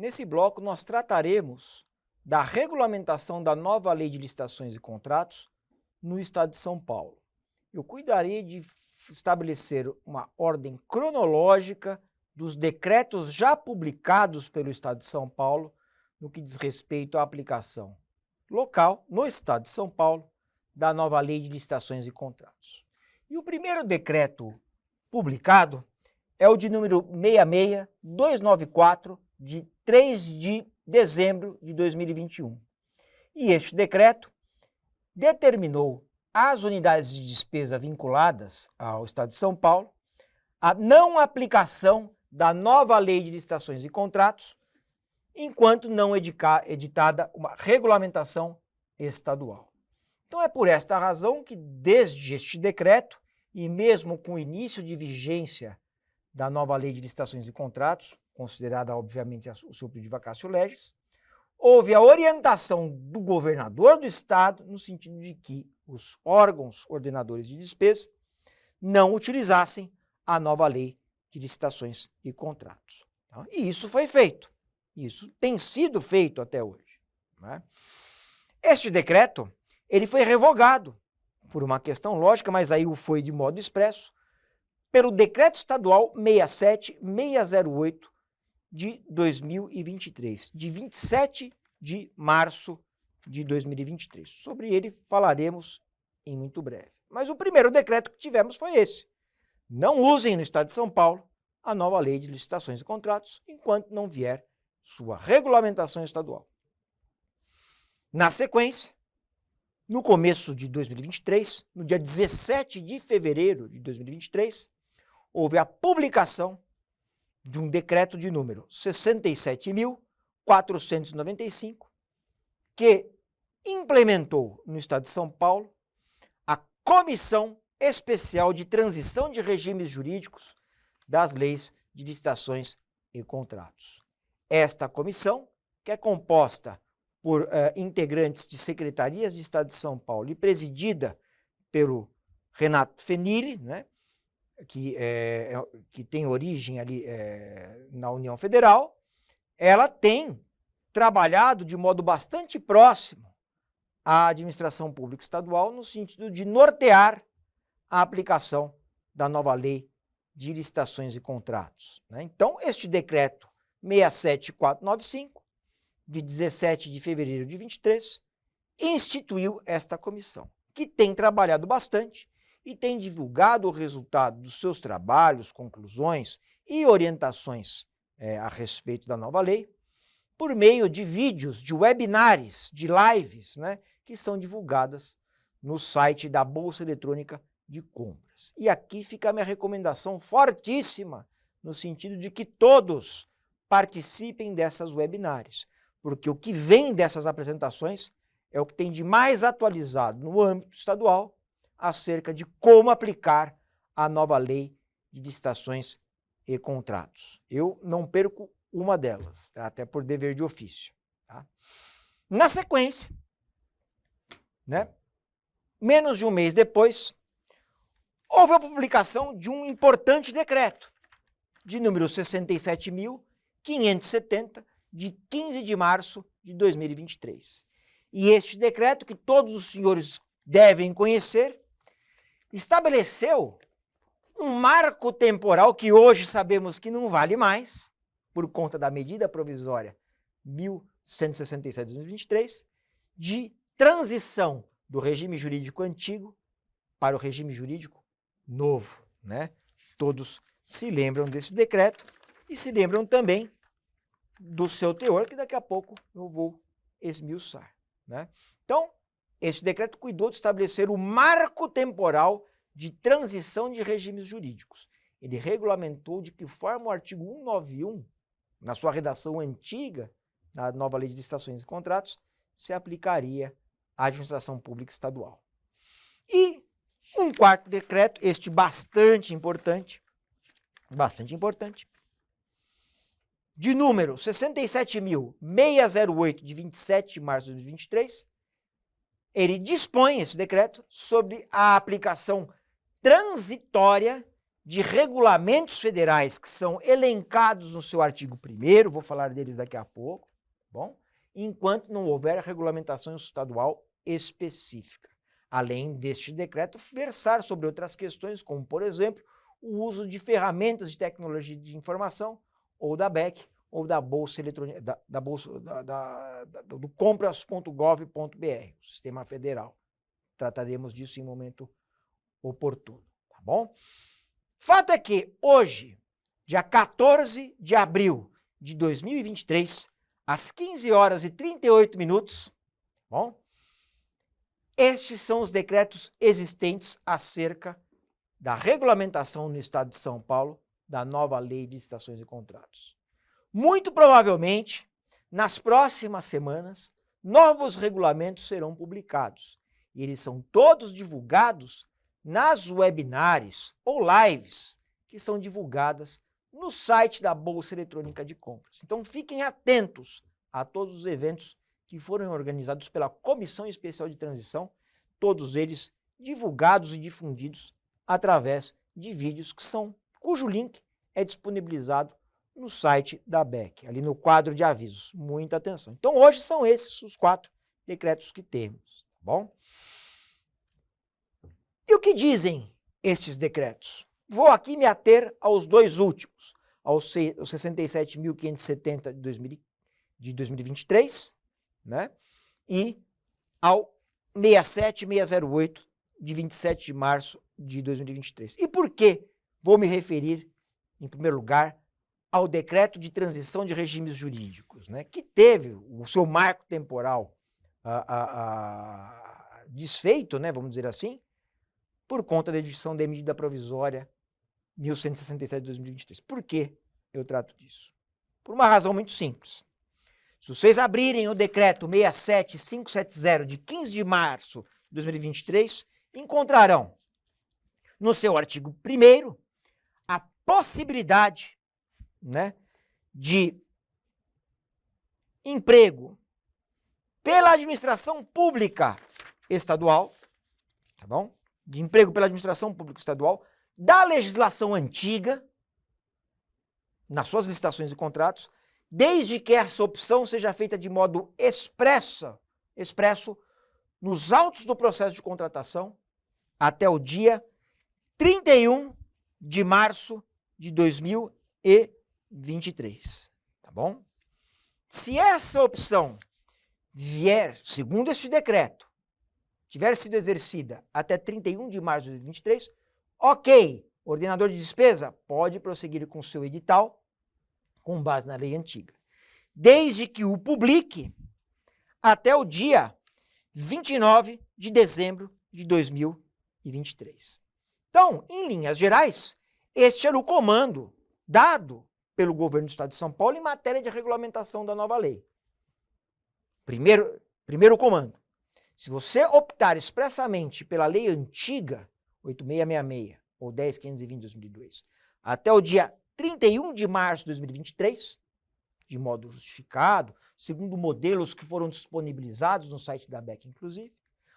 Nesse bloco, nós trataremos da regulamentação da nova Lei de Licitações e Contratos no Estado de São Paulo. Eu cuidarei de estabelecer uma ordem cronológica dos decretos já publicados pelo Estado de São Paulo no que diz respeito à aplicação local, no Estado de São Paulo, da nova Lei de Licitações e Contratos. E o primeiro decreto publicado é o de número 66294, de 3 de dezembro de 2021. E este decreto determinou às unidades de despesa vinculadas ao Estado de São Paulo a não aplicação da nova Lei de Licitações e Contratos, enquanto não editada uma regulamentação estadual. Então é por esta razão que, desde este decreto, e mesmo com o início de vigência da nova Lei de Licitações e Contratos, considerada obviamente o seu período de vacatio legis, houve a orientação do governador do estado no sentido de que os órgãos ordenadores de despesa não utilizassem a nova Lei de Licitações e Contratos. Tá? E isso foi feito. Isso tem sido feito até hoje. Né? Este decreto, ele foi revogado por uma questão lógica, mas aí o foi de modo expresso, pelo Decreto Estadual 67608 de 2023, de 27 de março de 2023. Sobre ele falaremos em muito breve. Mas o primeiro decreto que tivemos foi esse. Não usem no Estado de São Paulo a nova Lei de Licitações e Contratos enquanto não vier sua regulamentação estadual. Na sequência, no começo de 2023, no dia 17 de fevereiro de 2023, houve a publicação de um decreto de número 67.495, que implementou no Estado de São Paulo a Comissão Especial de Transição de Regimes Jurídicos das Leis de Licitações e Contratos. Esta comissão, que é composta por integrantes de secretarias de Estado de São Paulo e presidida pelo Renato Fenili, né, que tem origem ali na União Federal, ela tem trabalhado de modo bastante próximo à administração pública estadual no sentido de nortear a aplicação da nova Lei de Licitações e Contratos. Né? Então, este decreto 67495, de 17 de fevereiro de 23, instituiu esta comissão, que tem trabalhado bastante e tem divulgado o resultado dos seus trabalhos, conclusões e orientações a respeito da nova lei, por meio de vídeos, de webinars, de lives, né, que são divulgadas no site da Bolsa Eletrônica de Compras. E aqui fica a minha recomendação fortíssima, no sentido de que todos participem dessas webinars, porque o que vem dessas apresentações é o que tem de mais atualizado no âmbito estadual acerca de como aplicar a nova Lei de Licitações e Contratos. Eu não perco uma delas, tá? Até por dever de ofício. Tá? Na sequência, né, menos de um mês depois, houve a publicação de um importante decreto, de número 67.570, de 15 de março de 2023. E este decreto, que todos os senhores devem conhecer, estabeleceu um marco temporal que hoje sabemos que não vale mais, por conta da medida provisória 1167 de 2023, de transição do regime jurídico antigo para o regime jurídico novo, né? Todos se lembram desse decreto e se lembram também do seu teor, que daqui a pouco eu vou esmiuçar, né? Então, esse decreto cuidou de estabelecer o marco temporal de transição de regimes jurídicos. Ele regulamentou de que forma o artigo 191, na sua redação antiga, na nova Lei de Licitações e Contratos, se aplicaria à administração pública estadual. E um quarto decreto, este bastante importante, de número 67.608, de 27 de março de 2023, ele dispõe, esse decreto, sobre a aplicação transitória de regulamentos federais que são elencados no seu artigo 1º, vou falar deles daqui a pouco, bom? Enquanto não houver regulamentação estadual específica. Além deste decreto, versar sobre outras questões, como, por exemplo, o uso de ferramentas de tecnologia de informação, ou da BEC, ou da Bolsa Eletrônica, do compras.gov.br, o Sistema Federal. Trataremos disso em momento oportuno, tá bom? Fato é que hoje, dia 14 de abril de 2023, às 15 horas e 38 minutos, bom? Estes são os decretos existentes acerca da regulamentação no Estado de São Paulo da nova Lei de Licitações e Contratos. Muito provavelmente, nas próximas semanas, novos regulamentos serão publicados. E eles são todos divulgados nas webinars ou lives que são divulgadas no site da Bolsa Eletrônica de Compras. Então, fiquem atentos a todos os eventos que foram organizados pela Comissão Especial de Transição, todos eles divulgados e difundidos através de vídeos cujo link é disponibilizado no site da BEC, ali no quadro de avisos. Muita atenção. Então, hoje são esses os 4 decretos que temos, tá bom? E o que dizem estes decretos? Vou aqui me ater aos 2 últimos, aos 67.570 de 2023, né? E ao 67608 de 27 de março de 2023. E por que vou me referir, em primeiro lugar, ao decreto de transição de regimes jurídicos, né? Que teve o seu marco temporal desfeito, né? Vamos dizer assim, por conta da edição da medida provisória 1167 de 2023. Por que eu trato disso? Por uma razão muito simples. Se vocês abrirem o decreto 67570 de 15 de março de 2023, encontrarão no seu artigo 1º a possibilidade, né, de emprego pela administração pública estadual, tá bom? De emprego pela administração pública estadual, da legislação antiga, nas suas licitações e contratos, desde que essa opção seja feita de modo expresso nos autos do processo de contratação até o dia 31 de março de 2023, tá bom? Se essa opção vier, segundo este decreto, tiver sido exercida até 31 de março de 2023, ok, o ordenador de despesa pode prosseguir com seu edital com base na lei antiga, desde que o publique até o dia 29 de dezembro de 2023. Então, em linhas gerais, este era o comando dado pelo governo do Estado de São Paulo em matéria de regulamentação da nova lei. Primeiro comando. Se você optar expressamente pela lei antiga, 8666 ou 10520 de 2002, até o dia 31 de março de 2023, de modo justificado, segundo modelos que foram disponibilizados no site da BEC, inclusive,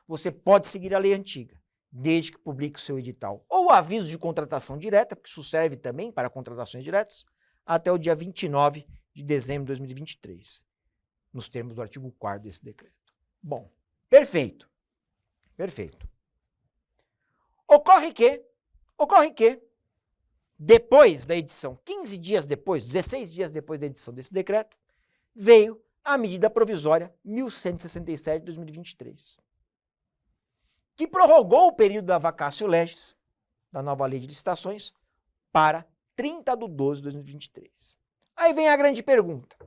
você pode seguir a lei antiga, desde que publique o seu edital ou aviso de contratação direta, porque isso serve também para contratações diretas, até o dia 29 de dezembro de 2023, nos termos do artigo 4º desse decreto. Bom, perfeito. Ocorre que, depois da edição, 15 dias depois, 16 dias depois da edição desse decreto, veio a medida provisória 1167 de 2023, que prorrogou o período da vacatio legis, da nova lei de licitações, para 30 de 12 de 2023. Aí vem a grande pergunta.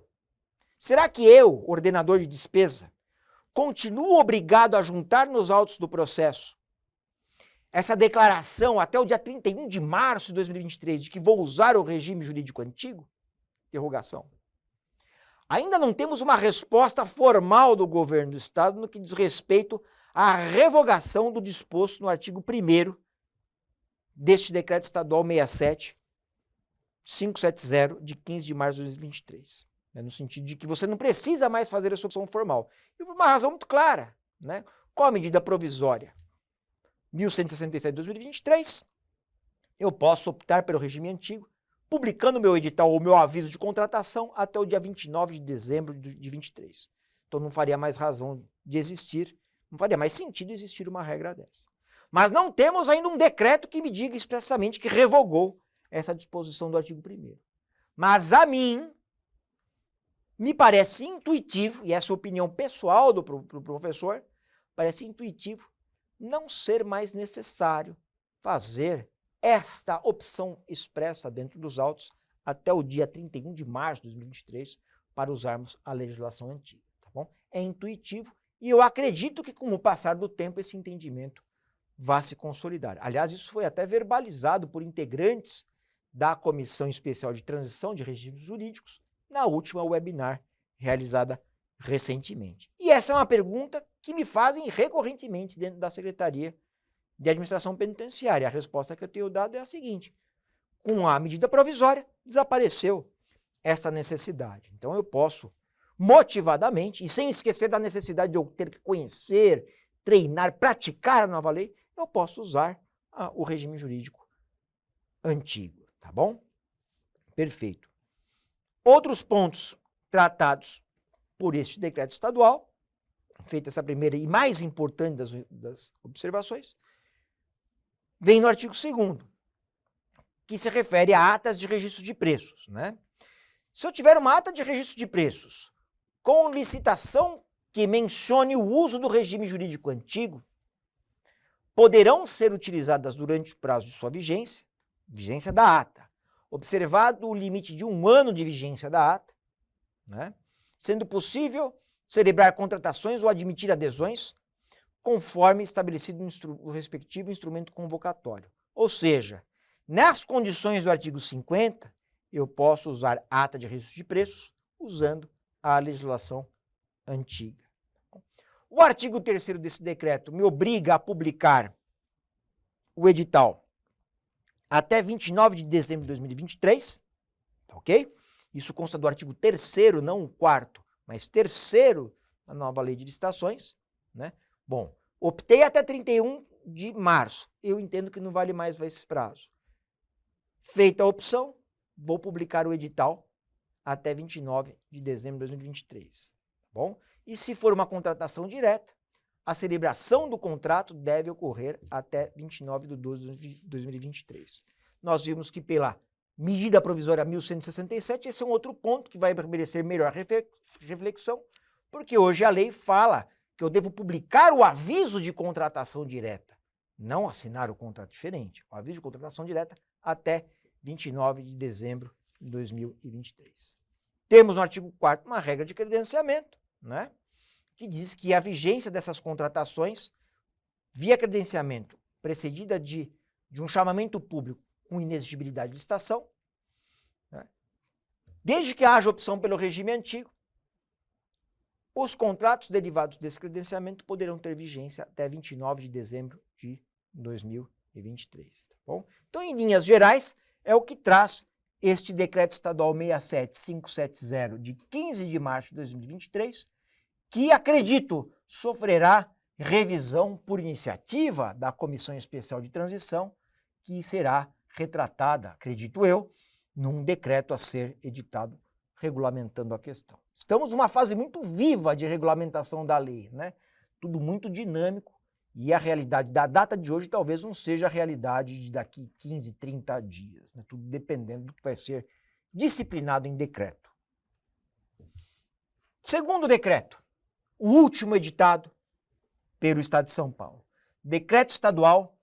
Será que eu, ordenador de despesa, continuo obrigado a juntar nos autos do processo essa declaração até o dia 31 de março de 2023 de que vou usar o regime jurídico antigo? Interrogação. Ainda não temos uma resposta formal do governo do Estado no que diz respeito à revogação do disposto no artigo 1º deste decreto estadual 67570 de 15 de março de 2023. No sentido de que você não precisa mais fazer essa opção formal. E por uma razão muito clara, né? Qual a medida provisória? 1167 de 2023 eu posso optar pelo regime antigo, publicando meu edital ou meu aviso de contratação até o dia 29 de dezembro de 23. Então não faria mais razão de existir, não faria mais sentido existir uma regra dessa. Mas não temos ainda um decreto que me diga expressamente que revogou essa disposição do artigo 1º. Mas a mim me parece intuitivo, e essa é a opinião pessoal do professor, parece intuitivo não ser mais necessário fazer esta opção expressa dentro dos autos até o dia 31 de março de 2023 para usarmos a legislação antiga, tá bom? É intuitivo e eu acredito que com o passar do tempo esse entendimento vá se consolidar. Aliás, isso foi até verbalizado por integrantes da Comissão Especial de Transição de Regimes Jurídicos na última webinar realizada recentemente. E essa é uma pergunta que me fazem recorrentemente dentro da Secretaria de Administração Penitenciária. A resposta que eu tenho dado é a seguinte: com a medida provisória, desapareceu esta necessidade. Então eu posso, motivadamente, e sem esquecer da necessidade de eu ter que conhecer, treinar, praticar a nova lei, eu posso usar o regime jurídico antigo, tá bom? Perfeito. Outros pontos tratados por este decreto estadual, feita essa primeira e mais importante das observações, vem no artigo 2º, que se refere a atas de registro de preços, né? Se eu tiver uma ata de registro de preços com licitação que mencione o uso do regime jurídico antigo, poderão ser utilizadas durante o prazo de sua vigência da ata, observado o limite de 1 ano de vigência da ata, né? Sendo possível celebrar contratações ou admitir adesões conforme estabelecido no respectivo instrumento convocatório. Ou seja, nas condições do artigo 50, eu posso usar ata de registro de preços usando a legislação antiga. O artigo 3º desse decreto me obriga a publicar o edital até 29 de dezembro de 2023, ok? Isso consta do artigo 3º, não o 4º, mas 3º da nova lei de licitações, né? Bom, optei até 31 de março. Eu entendo que não vale mais esse prazo. Feita a opção, vou publicar o edital até 29 de dezembro de 2023, tá bom? E se for uma contratação direta, a celebração do contrato deve ocorrer até 29 de 12 de 2023. Nós vimos que pela medida provisória 1167, esse é um outro ponto que vai merecer melhor reflexão, porque hoje a lei fala que eu devo publicar o aviso de contratação direta, não assinar o contrato diferente, o aviso de contratação direta até 29 de dezembro de 2023. Temos no artigo 4º uma regra de credenciamento, né, que diz que a vigência dessas contratações via credenciamento precedida de um chamamento público com inexigibilidade de licitação, né, desde que haja opção pelo regime antigo, os contratos derivados desse credenciamento poderão ter vigência até 29 de dezembro de 2023, tá bom? Então, em linhas gerais, é o que traz este decreto estadual 67570 de 15 de março de 2023, que acredito sofrerá revisão por iniciativa da Comissão Especial de Transição, que será retratada, acredito eu, num decreto a ser editado regulamentando a questão. Estamos numa fase muito viva de regulamentação da lei, né? Tudo muito dinâmico e a realidade da data de hoje talvez não seja a realidade de daqui 15, 30 dias, né? Tudo dependendo do que vai ser disciplinado em decreto. Segundo decreto, o último editado pelo Estado de São Paulo. Decreto Estadual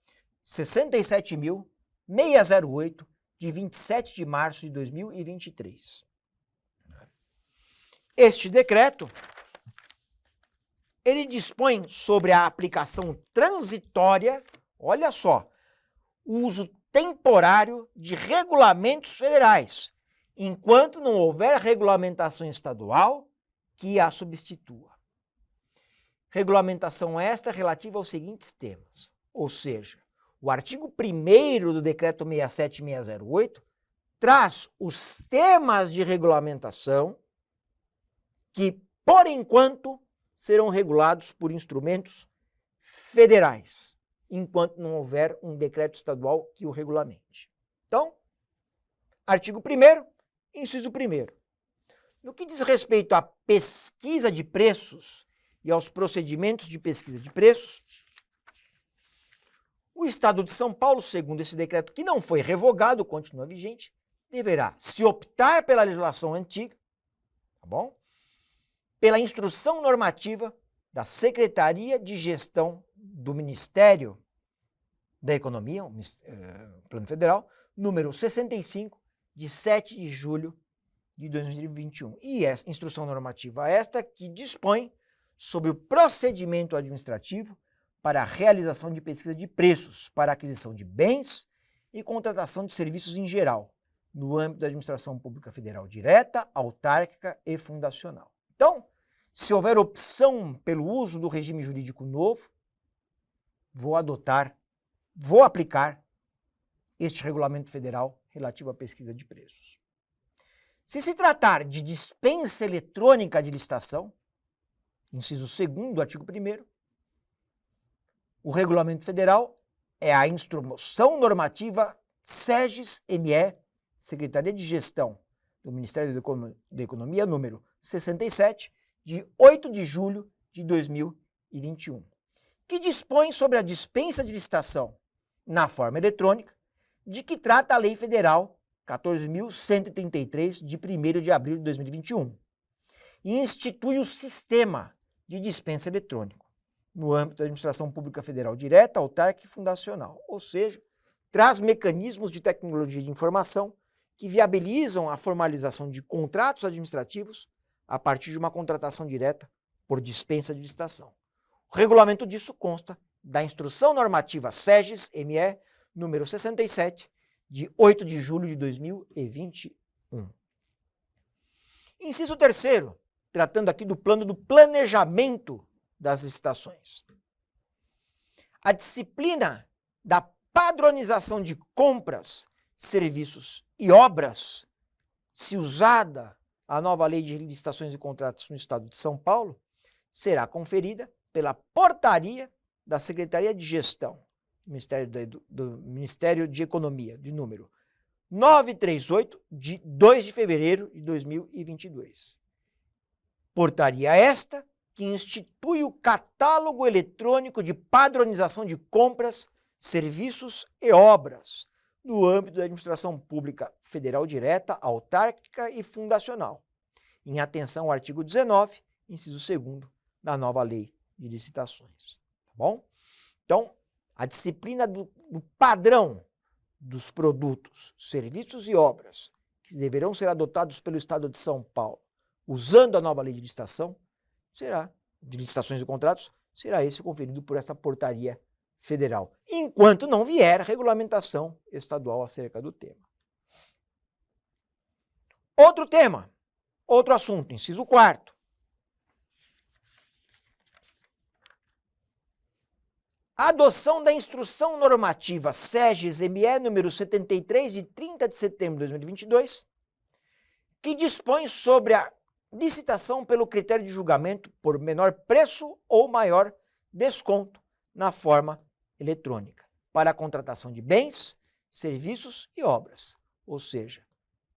67.608, de 27 de março de 2023. Este decreto, ele dispõe sobre a aplicação transitória, olha só, o uso temporário de regulamentos federais, enquanto não houver regulamentação estadual que a substitua. Regulamentação esta relativa aos seguintes temas, ou seja, o artigo 1º do decreto 67608 traz os temas de regulamentação que, por enquanto, serão regulados por instrumentos federais. enquanto não houver um decreto estadual que o regulamente. Então, artigo 1º, inciso 1º. No que diz respeito à pesquisa de preços e aos procedimentos de pesquisa de preços, o Estado de São Paulo, segundo esse decreto que não foi revogado, continua vigente, deverá, se optar pela legislação antiga, tá bom? Pela instrução normativa da Secretaria de Gestão do Ministério da Economia, Plano Federal, número 65, de 7 de julho de 2021. E essa instrução normativa esta que dispõe sobre o procedimento administrativo para a realização de pesquisa de preços, para a aquisição de bens e contratação de serviços em geral, no âmbito da administração pública federal direta, autárquica e fundacional. Então, se houver opção pelo uso do regime jurídico novo, vou aplicar este regulamento federal relativo à pesquisa de preços. Se se tratar de dispensa eletrônica de licitação, inciso 2º do artigo 1º, o regulamento federal é a instrução normativa SEGES-ME, Secretaria de Gestão do Ministério da Economia, número 67, de 8 de julho de 2021, que dispõe sobre a dispensa de licitação na forma eletrônica, de que trata a Lei Federal 14.133, de 1º de abril de 2021, e institui o sistema de dispensa eletrônico no âmbito da administração pública federal direta, autárquica e fundacional, ou seja, traz mecanismos de tecnologia de informação que viabilizam a formalização de contratos administrativos a partir de uma contratação direta por dispensa de licitação. O regulamento disso consta da Instrução Normativa SEGES-ME, número 67, de 8 de julho de 2021. Inciso 3º, tratando aqui do plano do planejamento das licitações. A disciplina da padronização de compras, serviços e obras, se usada a nova Lei de Licitações e Contratos no Estado de São Paulo, será conferida pela portaria da Secretaria de Gestão do Ministério de Economia, de número 938, de 2 de fevereiro de 2022. Portaria esta que institui o catálogo eletrônico de padronização de compras, serviços e obras no âmbito da administração pública federal direta, autárquica e fundacional, em atenção ao artigo 19, inciso 2º da nova Lei de Licitações. Tá bom? Então, a disciplina do padrão dos produtos, serviços e obras que deverão ser adotados pelo Estado de São Paulo, usando a nova Lei de Licitação, de licitações e contratos, será esse conferido por essa portaria federal, enquanto não vier regulamentação estadual acerca do tema. Outro tema, outro assunto, inciso 4º. A adoção da Instrução Normativa SEGES-ME número 73, de 30 de setembro de 2022, que dispõe sobre a licitação pelo critério de julgamento por menor preço ou maior desconto na forma eletrônica, para a contratação de bens, serviços e obras. Ou seja,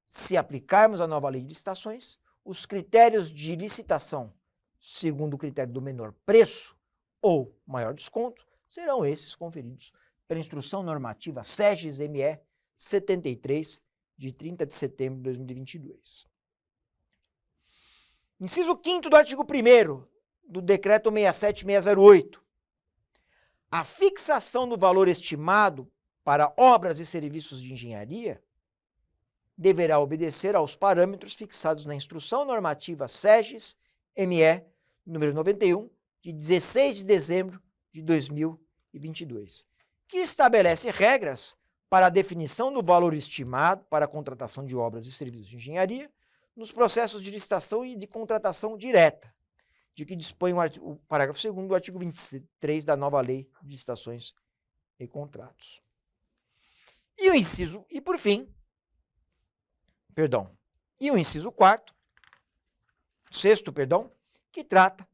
se aplicarmos a nova Lei de Licitações, os critérios de licitação, segundo o critério do menor preço ou maior desconto, serão esses conferidos pela Instrução Normativa SEGES-ME 73, de 30 de setembro de 2022. Inciso 5º do artigo 1º do Decreto 67608. A fixação do valor estimado para obras e serviços de engenharia deverá obedecer aos parâmetros fixados na Instrução Normativa SEGES-ME número 91, de 16 de dezembro de 2022, que estabelece regras para a definição do valor estimado para a contratação de obras e serviços de engenharia nos processos de licitação e de contratação direta, de que dispõe o parágrafo 2º do artigo 23 da nova Lei de Licitações e Contratos. E o inciso 6º, que trata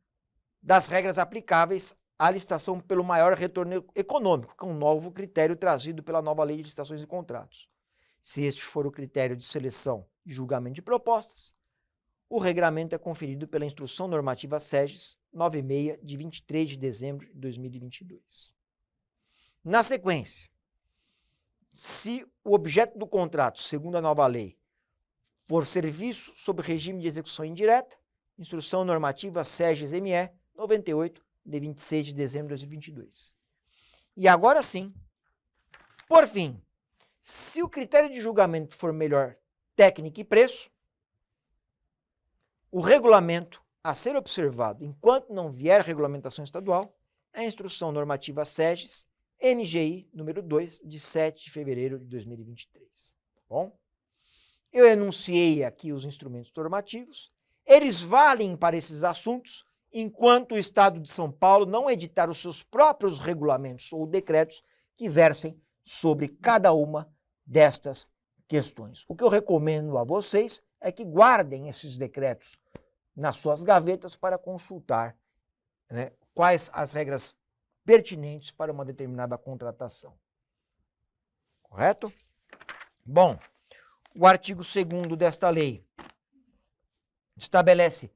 das regras aplicáveis a licitação pelo maior retorno econômico, que é um novo critério trazido pela nova Lei de Licitações e Contratos. Se este for o critério de seleção e julgamento de propostas, o regramento é conferido pela Instrução Normativa SEGES 96, de 23 de dezembro de 2022. Na sequência, se o objeto do contrato, segundo a nova lei, for serviço sob regime de execução indireta, Instrução Normativa SEGES-ME 98, de 26 de dezembro de 2022. E agora sim, por fim, se o critério de julgamento for melhor técnica e preço, o regulamento a ser observado enquanto não vier regulamentação estadual é a Instrução Normativa SEGES MGI número 2, de 7 de fevereiro de 2023. Tá bom? Eu enunciei aqui os instrumentos normativos. Eles valem para esses assuntos enquanto o Estado de São Paulo não editar os seus próprios regulamentos ou decretos que versem sobre cada uma destas questões. O que eu recomendo a vocês é que guardem esses decretos nas suas gavetas para consultar, né, quais as regras pertinentes para uma determinada contratação. Correto? Bom, o artigo 2º desta lei estabelece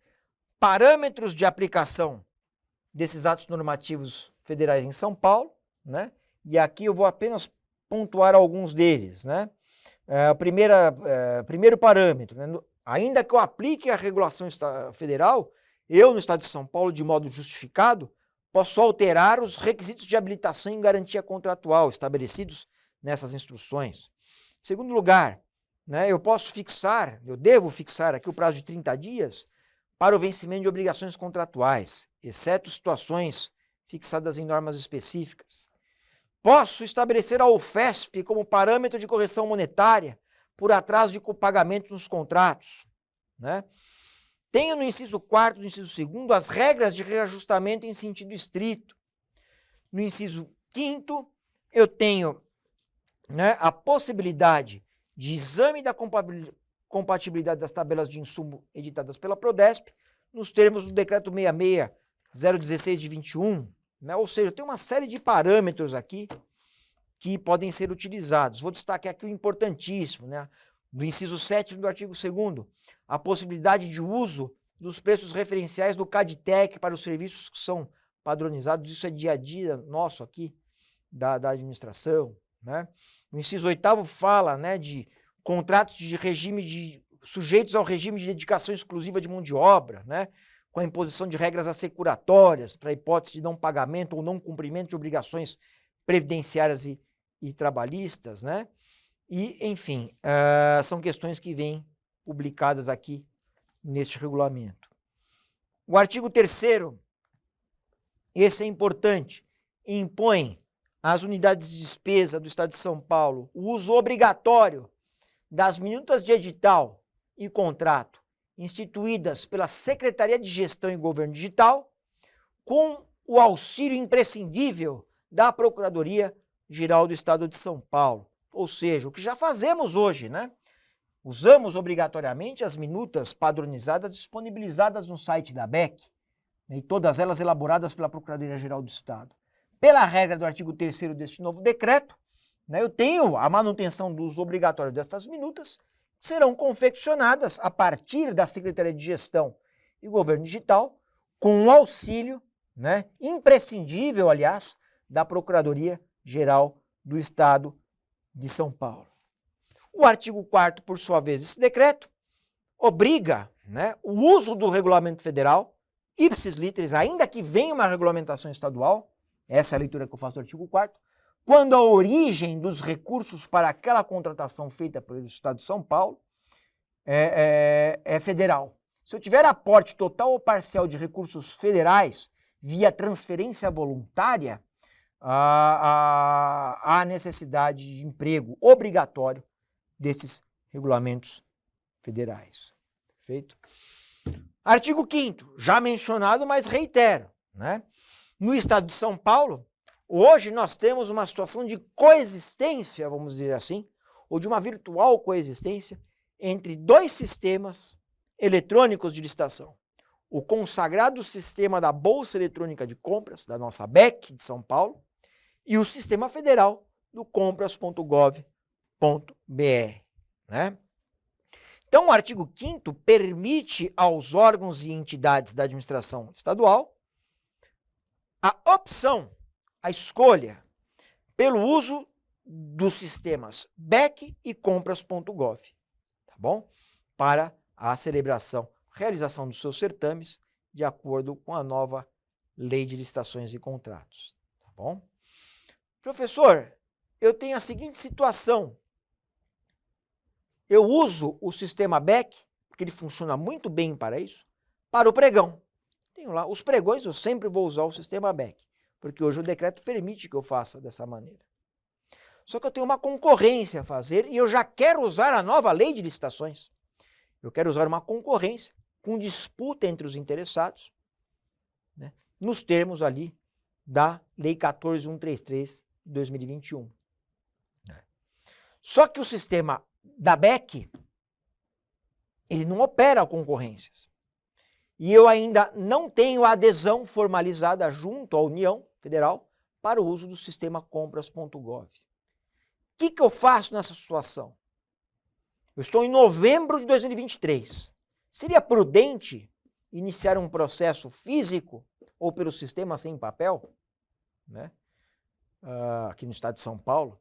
parâmetros de aplicação desses atos normativos federais em São Paulo, né? E aqui eu vou apenas pontuar alguns deles, né? Primeiro parâmetro, né? Ainda que eu aplique a regulação federal, eu, no Estado de São Paulo, de modo justificado, posso alterar os requisitos de habilitação e garantia contratual estabelecidos nessas instruções. Em segundo lugar, né, eu devo fixar aqui o prazo de 30 dias para o vencimento de obrigações contratuais, exceto situações fixadas em normas específicas. Posso estabelecer a UFESP como parâmetro de correção monetária por atraso de pagamento nos contratos, né? Tenho no inciso 4º do inciso 2º as regras de reajustamento em sentido estrito. No inciso 5º, eu tenho, né, a possibilidade de exame da compatibilidade das tabelas de insumo editadas pela Prodesp, nos termos do decreto 66/016 de 21, né? Ou seja, tem uma série de parâmetros aqui que podem ser utilizados. Vou destacar aqui o importantíssimo, né? Do inciso 7º do artigo 2º, a possibilidade de uso dos preços referenciais do CADTEC para os serviços que são padronizados. Isso é dia a dia nosso aqui, da administração, né? O inciso 8º fala, né, de contratos de regime sujeitos ao regime de dedicação exclusiva de mão de obra, né, com a imposição de regras assecuratórias para a hipótese de não pagamento ou não cumprimento de obrigações previdenciárias e trabalhistas, né? E, enfim, são questões que vêm publicadas aqui neste regulamento. O artigo 3º, esse é importante, impõe às unidades de despesa do Estado de São Paulo o uso obrigatório das minutas de edital e contrato instituídas pela Secretaria de Gestão e Governo Digital, com o auxílio imprescindível da Procuradoria-Geral do Estado de São Paulo. Ou seja, o que já fazemos hoje, né? Usamos obrigatoriamente as minutas padronizadas disponibilizadas no site da ABEC, né, e todas elas elaboradas pela Procuradoria-Geral do Estado. Pela regra do artigo 3º deste novo decreto, né, eu tenho a manutenção do uso obrigatório destas minutas, serão confeccionadas a partir da Secretaria de Gestão e Governo Digital, com o auxílio, né, imprescindível, aliás, da Procuradoria-Geral do Estado de São Paulo. O artigo 4º, por sua vez, esse decreto obriga, né, o uso do regulamento federal, ipsis literis, ainda que venha uma regulamentação estadual, essa é a leitura que eu faço do artigo 4º, quando a origem dos recursos para aquela contratação feita pelo Estado de São Paulo é federal. Se eu tiver aporte total ou parcial de recursos federais via transferência voluntária, há necessidade de emprego obrigatório desses regulamentos federais. Perfeito? Artigo 5º, já mencionado, mas reitero, né? No Estado de São Paulo, hoje nós temos uma situação de coexistência, vamos dizer assim, ou de uma virtual coexistência entre dois sistemas eletrônicos de licitação. o consagrado sistema da Bolsa Eletrônica de Compras, da nossa BEC de São Paulo, e o sistema federal do compras.gov.br, né? Então, o artigo 5º permite aos órgãos e entidades da administração estadual a opção, a escolha, pelo uso dos sistemas BEC e compras.gov, tá bom? Para a realização dos seus certames de acordo com a nova Lei de Licitações e Contratos, tá bom? Professor, eu tenho a seguinte situação. Eu uso o sistema BEC, porque ele funciona muito bem para isso, para o pregão. Tenho lá os pregões, eu sempre vou usar o sistema BEC, porque hoje o decreto permite que eu faça dessa maneira. Só que eu tenho uma concorrência a fazer e eu já quero usar a nova Lei de Licitações. Eu quero usar uma concorrência com disputa entre os interessados, né, nos termos ali da Lei 14.133 de 2021. Só que o sistema da BEC, ele não opera concorrências. E eu ainda não tenho a adesão formalizada junto à União Federal para o uso do sistema compras.gov. O que eu faço nessa situação? Eu estou em novembro de 2023. Seria prudente iniciar um processo físico ou pelo sistema sem papel, né, aqui no estado de São Paulo,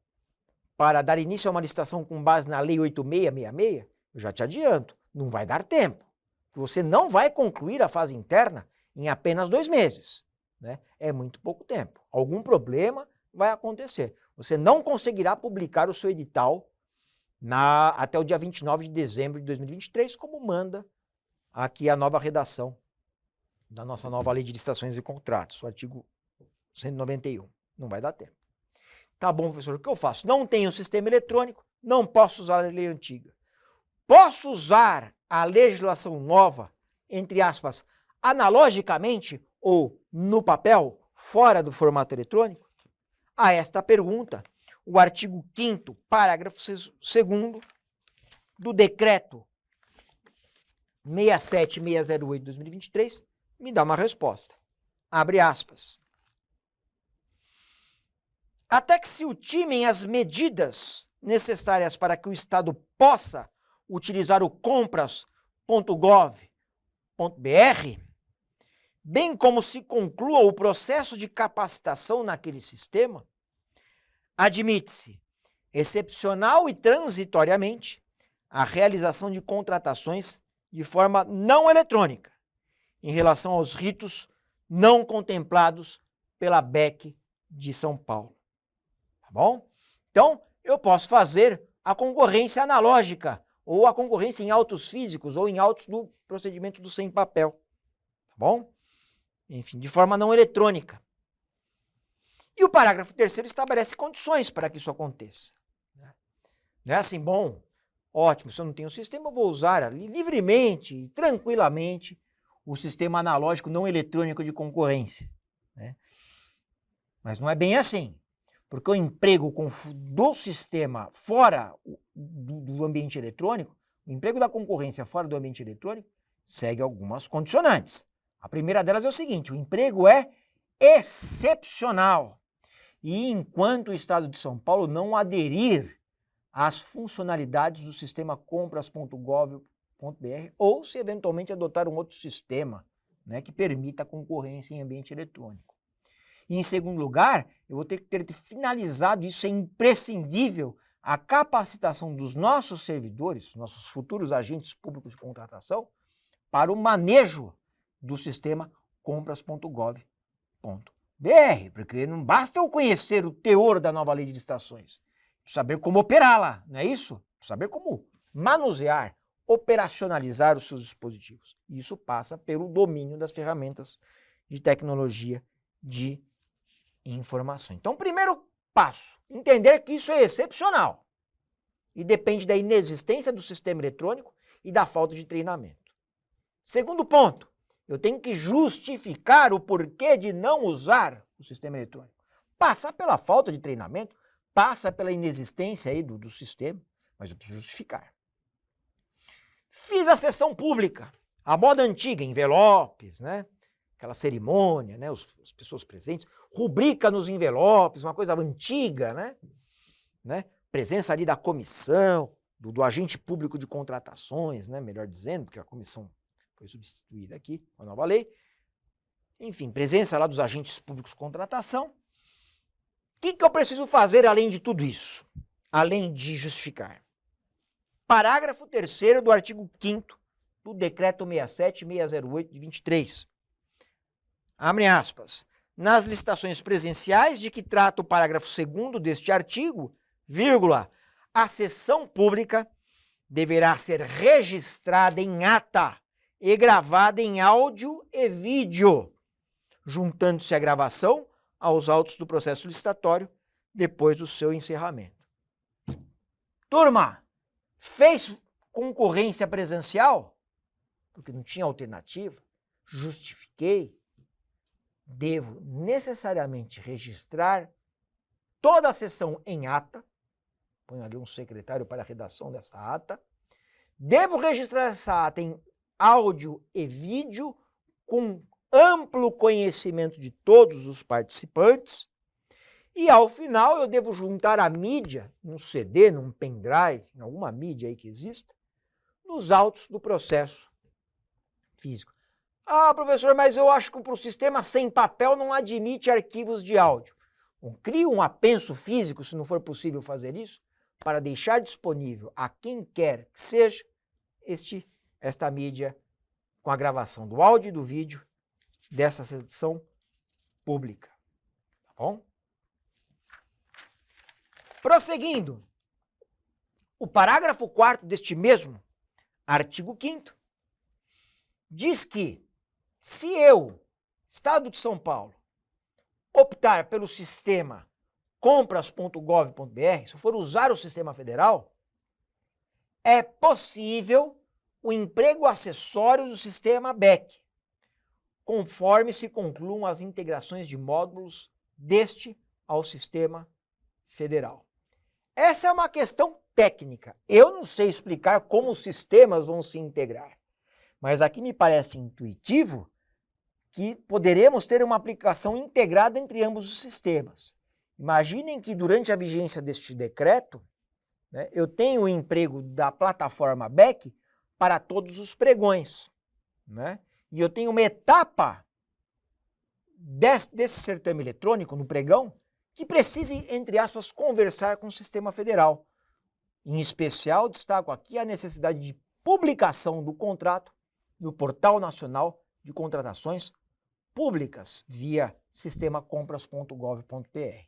para dar início a uma licitação com base na Lei 8666? Eu já te adianto, não vai dar tempo. Você não vai concluir a fase interna em apenas 2 meses. Né? É muito pouco tempo. Algum problema vai acontecer. Você não conseguirá publicar o seu edital até o dia 29 de dezembro de 2023, como manda aqui a nova redação da nossa nova Lei de Licitações e Contratos, o artigo 191. Não vai dar tempo. Tá bom, professor, o que eu faço? Não tenho sistema eletrônico, não posso usar a lei antiga. Posso usar a legislação nova, entre aspas, analogicamente ou no papel, fora do formato eletrônico? A esta pergunta, o artigo 5º, parágrafo 2º do decreto 67608 de 2023 me dá uma resposta. Abre aspas. Até que se ultimem as medidas necessárias para que o Estado possa utilizar o compras.gov.br, bem como se conclua o processo de capacitação naquele sistema, admite-se, excepcional e transitoriamente, a realização de contratações de forma não eletrônica, em relação aos ritos não contemplados pela BEC de São Paulo. Tá bom? Então, eu posso fazer a concorrência analógica, ou a concorrência em autos físicos, ou em autos do procedimento do sem papel. Tá bom? Enfim, de forma não eletrônica. E o parágrafo 3º estabelece condições para que isso aconteça. Não é assim, bom, ótimo, se eu não tenho sistema, eu vou usar ali livremente e tranquilamente o sistema analógico não eletrônico de concorrência. Né? Mas não é bem assim, porque o emprego do sistema fora do ambiente eletrônico, o emprego da concorrência fora do ambiente eletrônico, segue algumas condicionantes. A primeira delas é o seguinte, o emprego é excepcional. E enquanto o Estado de São Paulo não aderir às funcionalidades do sistema compras.gov.br ou se eventualmente adotar um outro sistema, né, que permita a concorrência em ambiente eletrônico. E em segundo lugar, eu vou ter que ter finalizado, isso é imprescindível, a capacitação dos nossos servidores, nossos futuros agentes públicos de contratação, para o manejo do sistema compras.gov.br. Porque não basta eu conhecer o teor da nova lei de licitações, saber como operá-la, não é isso? Saber como manusear, operacionalizar os seus dispositivos. Isso passa pelo domínio das ferramentas de tecnologia de informação. Então, primeiro passo, entender que isso é excepcional e depende da inexistência do sistema eletrônico e da falta de treinamento. Segundo ponto, eu tenho que justificar o porquê de não usar o sistema eletrônico. Passa pela falta de treinamento, passa pela inexistência aí do sistema, mas eu preciso justificar. Fiz a sessão pública. A moda antiga, envelopes, né? Aquela cerimônia, né? As pessoas presentes, rubrica nos envelopes, uma coisa antiga, né? Presença ali da comissão, do agente público de contratações, né? Melhor dizendo, porque a comissão foi substituída aqui com a nova lei. Enfim, presença lá dos agentes públicos de contratação. O que eu preciso fazer além de tudo isso? Além de justificar? Parágrafo 3º do artigo 5º do Decreto 67.608 de 23. Abre aspas. Nas licitações presenciais de que trata o parágrafo 2º deste artigo, vírgula, a sessão pública deverá ser registrada em ata e gravada em áudio e vídeo, juntando-se a gravação aos autos do processo licitatório depois do seu encerramento. Turma, fez concorrência presencial? Porque não tinha alternativa? Justifiquei? Devo necessariamente registrar toda a sessão em ata, ponho ali um secretário para a redação dessa ata, devo registrar essa ata em áudio e vídeo com amplo conhecimento de todos os participantes e, ao final, eu devo juntar a mídia, num CD, num pendrive, em alguma mídia aí que exista, nos autos do processo físico. Ah, professor, mas eu acho que o sistema sem papel não admite arquivos de áudio. Crie um apenso físico, se não for possível fazer isso, para deixar disponível a quem quer que seja esta mídia com a gravação do áudio e do vídeo dessa sessão pública. Tá bom? Prosseguindo, o parágrafo 4º deste mesmo artigo 5º diz que se eu, Estado de São Paulo, optar pelo sistema compras.gov.br, se eu for usar o sistema federal, é possível o emprego acessório do sistema BEC, conforme se concluam as integrações de módulos deste ao sistema federal. Essa é uma questão técnica. Eu não sei explicar como os sistemas vão se integrar, mas aqui me parece intuitivo que poderemos ter uma aplicação integrada entre ambos os sistemas. Imaginem que durante a vigência deste decreto, né, eu tenho o emprego da plataforma BEC para todos os pregões, né? E eu tenho uma etapa desse certame eletrônico no pregão que precise, entre aspas, conversar com o sistema federal. Em especial, destaco aqui a necessidade de publicação do contrato no Portal Nacional de Contratações Públicas via sistema compras.gov.br.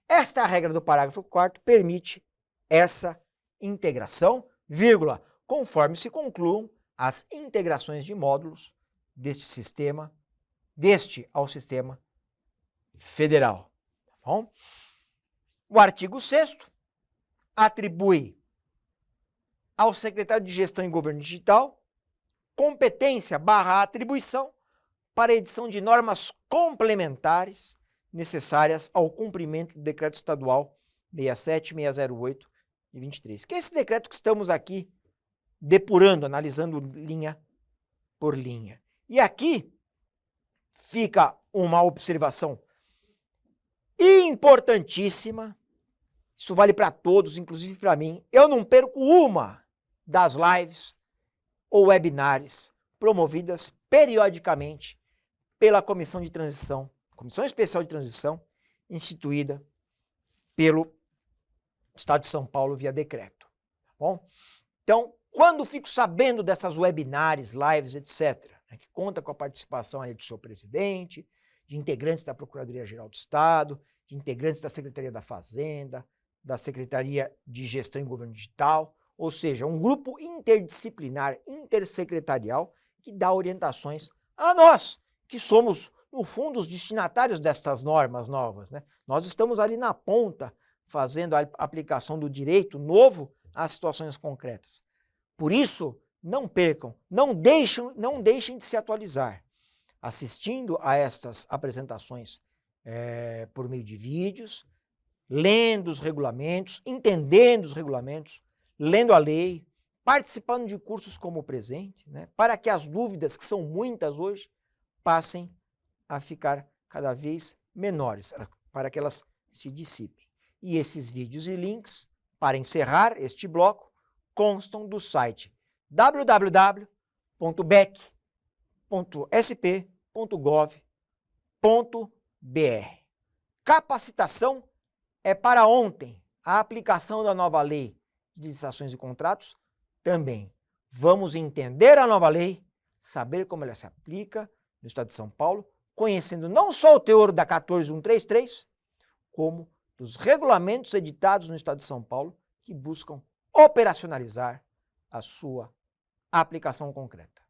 Esta regra do parágrafo 4º permite essa integração, vírgula, conforme se concluam as integrações de módulos deste ao sistema federal. Tá bom? O artigo 6º atribui ao secretário de Gestão e Governo Digital competência / atribuição para a edição de normas complementares necessárias ao cumprimento do Decreto Estadual 67.608 de 23, que é esse decreto que estamos aqui depurando, analisando linha por linha. E aqui fica uma observação importantíssima, isso vale para todos, inclusive para mim. Eu não perco uma das lives ou webinars promovidas periodicamente pela Comissão de Transição, Comissão Especial de Transição, instituída pelo Estado de São Paulo via decreto. Tá bom? Então, quando fico sabendo dessas webinars, lives, etc., né, que conta com a participação ali do seu presidente, de integrantes da Procuradoria-Geral do Estado, de integrantes da Secretaria da Fazenda, da Secretaria de Gestão e Governo Digital, ou seja, um grupo interdisciplinar, intersecretarial, que dá orientações a nós, que somos, no fundo, os destinatários destas normas novas, né? Nós estamos ali na ponta, fazendo a aplicação do direito novo às situações concretas. Por isso, não percam, não deixem de se atualizar, assistindo a estas apresentações por meio de vídeos, lendo os regulamentos, entendendo os regulamentos, lendo a lei, participando de cursos como o presente, né, para que as dúvidas, que são muitas hoje, passem a ficar cada vez menores, para que elas se dissipem. E esses vídeos e links, para encerrar este bloco, constam do site www.bec.sp.gov.br. Capacitação é para ontem. A aplicação da nova lei de licitações e contratos também. Vamos entender a nova lei, saber como ela se aplica no Estado de São Paulo, conhecendo não só o teor da 14133, como dos regulamentos editados no Estado de São Paulo que buscam operacionalizar a sua aplicação concreta.